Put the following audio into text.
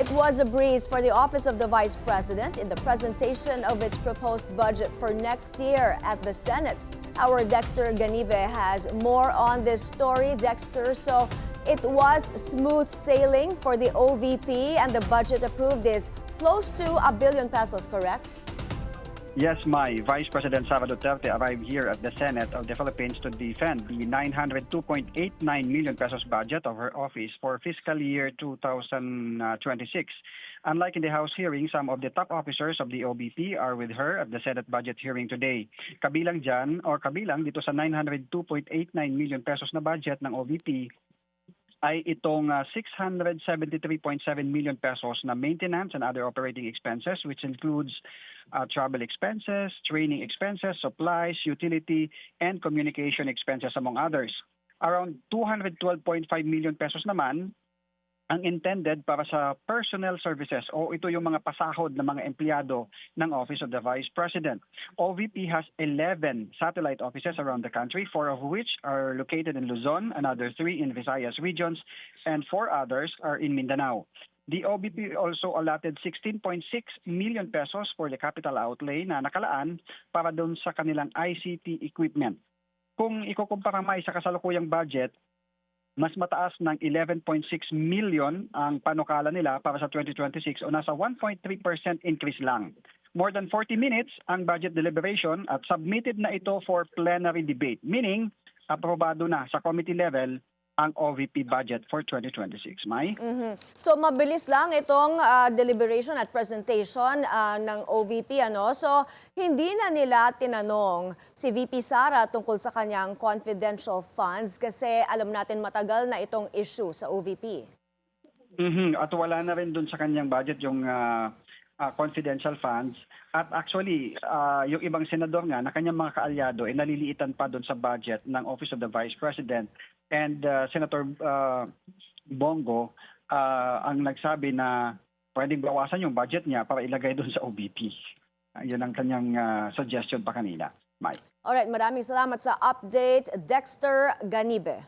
It was a breeze for the Office of the Vice President in the presentation of its proposed budget for next year at the Senate. Our Dexter Ganibe has more on this story. Dexter, so it was smooth sailing for the OVP and the budget approved is close to ₱1 billion, correct? Yes, Mai. Vice President Sara Duterte arrived here at the Senate of the Philippines to defend the 902.89 million pesos budget of her office for fiscal year 2026. Unlike in the House hearing, some of the top officers of the OBP are with her at the Senate budget hearing today. Kabilang dito sa 902.89 million pesos na budget ng OBP ay itong 673.7 million pesos na maintenance and other operating expenses, which includes travel expenses, training expenses, supplies, utility, and communication expenses, among others. Around 212.5 million pesos naman ang intended para sa personnel services o ito yung mga pasahod ng mga empleyado ng Office of the Vice President. OVP has 11 satellite offices around the country, 4 of which are located in Luzon, another 3 in Visayas regions, and 4 others are in Mindanao. The OVP also allotted 16.6 million pesos for the capital outlay na nakalaan para doon sa kanilang ICT equipment. Kung ikukumpara may sa kasalukuyang budget, mas mataas ng 11.6 million ang panukala nila para sa 2026 o nasa 1.3% increase lang. More than 40 minutes ang budget deliberation at submitted na ito for plenary debate, meaning aprobado na sa committee level ang OVP budget for 2026. May? So mabilis lang itong deliberation at presentation ng OVP. So hindi na nila tinanong si VP Sara tungkol sa kanyang confidential funds kasi alam natin matagal na itong issue sa OVP. At wala na rin dun sa kanyang budget yung confidential funds. At actually, yung ibang senador nga na kanyang mga kaalyado ay naliliitan pa dun sa budget ng Office of the Vice President. And Senator Bongo ang nagsabi na pwedeng bawasan yung budget niya para ilagay doon sa OVP. Yun ang kanyang suggestion pa kanina. Mike. Alright, maraming salamat sa update, Dexter Ganibe.